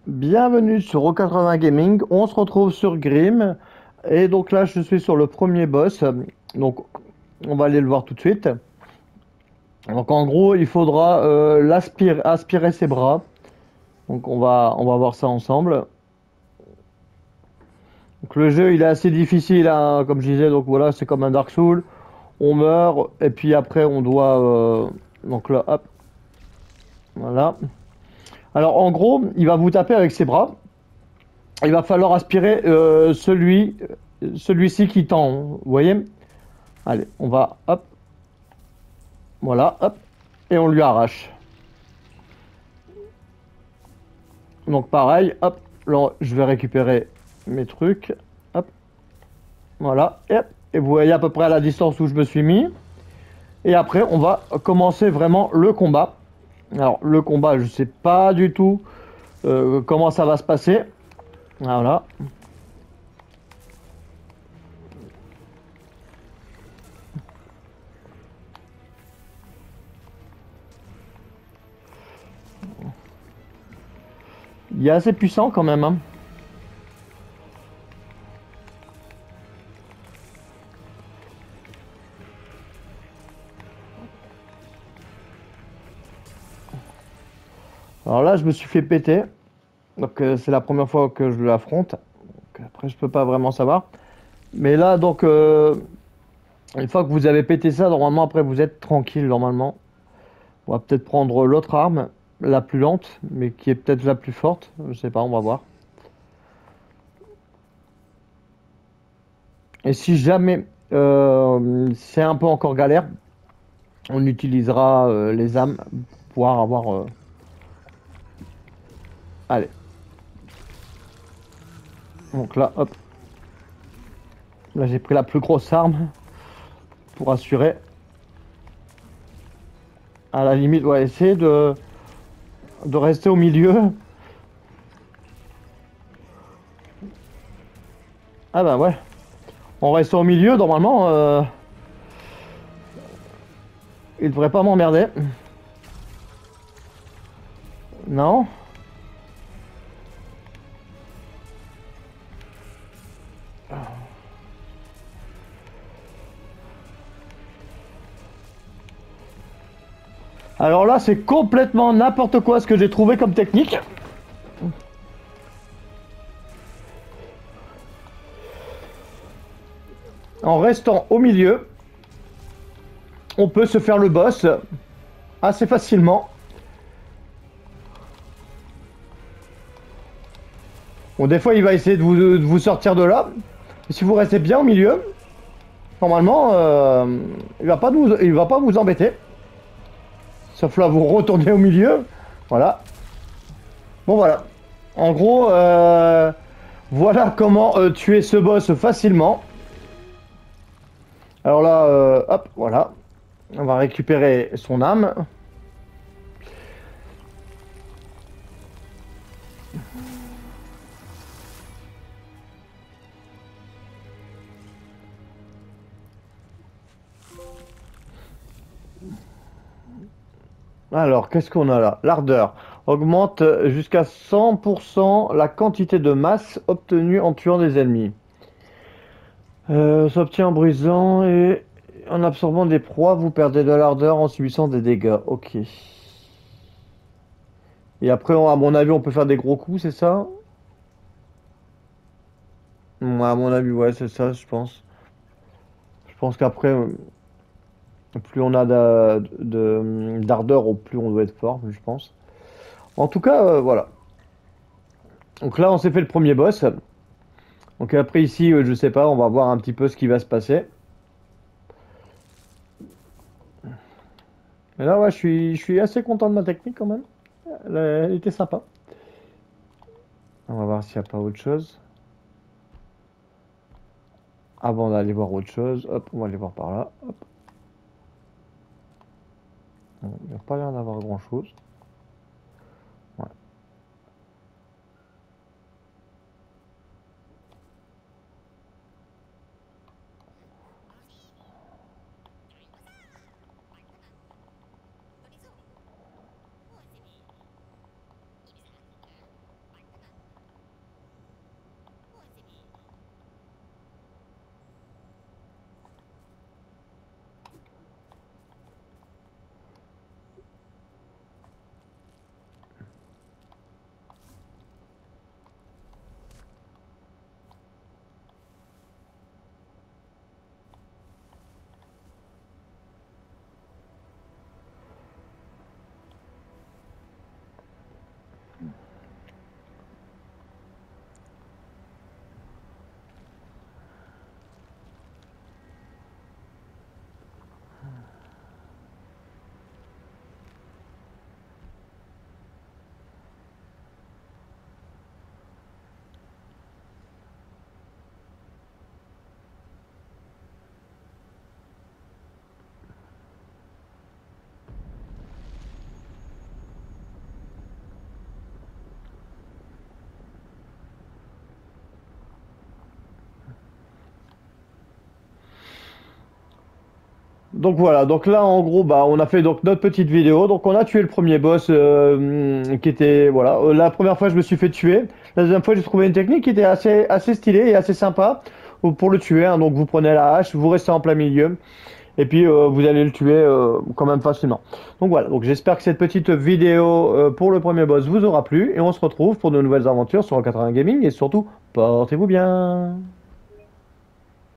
Bienvenue sur O80 Gaming, on se retrouve sur Grim et donc là je suis sur le premier boss, donc on va aller le voir tout de suite. Donc en gros il faudra aspirer ses bras, donc on va voir ça ensemble. Donc le jeu il est assez difficile hein, comme je disais, donc voilà c'est comme un Dark Souls, on meurt et puis après on doit, donc là hop, voilà. Alors en gros il va vous taper avec ses bras. Il va falloir aspirer celui-ci qui tend. Vous voyez? Allez, on va, hop, voilà, hop, et on lui arrache. Donc pareil, hop, là, je vais récupérer mes trucs, hop, voilà, et vous voyez à peu près à la distance où je me suis mis. Et après, on va commencer vraiment le combat. Alors, le combat, je sais pas du tout comment ça va se passer. Voilà. Il est assez puissant quand même, hein. Alors là, je me suis fait péter. Donc c'est la première fois que je l'affronte. Après, je peux pas vraiment savoir. Mais là, donc, une fois que vous avez pété ça, normalement, après, vous êtes tranquille, normalement. On va peut-être prendre l'autre arme, la plus lente, mais qui est peut-être la plus forte. Je sais pas, on va voir. Et si jamais c'est un peu encore galère, on utilisera les âmes pour pouvoir avoir... Allez, donc là, hop. Là, j'ai pris la plus grosse arme pour assurer. À la limite, ouais, essayer de rester au milieu. Ah bah ouais. On reste au milieu, normalement, il devrait pas m'emmerder. Non? Alors là, c'est complètement n'importe quoi ce que j'ai trouvé comme technique. En restant au milieu, on peut se faire le boss assez facilement. Bon, des fois, il va essayer de vous sortir de là. Et si vous restez bien au milieu, normalement, il va pas vous embêter. Sauf là, vous retournez au milieu. Voilà. Bon, voilà. En gros, voilà comment tuer ce boss facilement. Alors là, hop, voilà. On va récupérer son âme. Alors, qu'est-ce qu'on a là? L'ardeur augmente jusqu'à 100% la quantité de masse obtenue en tuant des ennemis. S'obtient en brisant et en absorbant des proies, vous perdez de l'ardeur en subissant des dégâts. Ok. Et après, à mon avis, on peut faire des gros coups, c'est ça? Ouais, à mon avis, ouais, c'est ça, je pense. Je pense qu'après, plus on a d'ardeur, au plus on doit être fort, je pense. En tout cas, voilà. Donc là, on s'est fait le premier boss. Donc après ici, je sais pas, on va voir un petit peu ce qui va se passer. Mais là, ouais, je suis assez content de ma technique quand même. Elle était sympa. On va voir s'il n'y a pas autre chose. Avant d'aller voir autre chose, hop, on va aller voir par là. Hop. Bon, il n'y a pas l'air d'avoir grand chose. Ouais. Donc voilà, donc là en gros bah on a fait donc notre petite vidéo, donc on a tué le premier boss qui était voilà, la première fois je me suis fait tuer, la deuxième fois j'ai trouvé une technique qui était assez stylée et assez sympa pour le tuer, hein. Donc vous prenez la hache, vous restez en plein milieu et puis vous allez le tuer quand même facilement. Donc voilà, donc j'espère que cette petite vidéo pour le premier boss vous aura plu et on se retrouve pour de nouvelles aventures sur 80 Gaming et surtout portez-vous bien.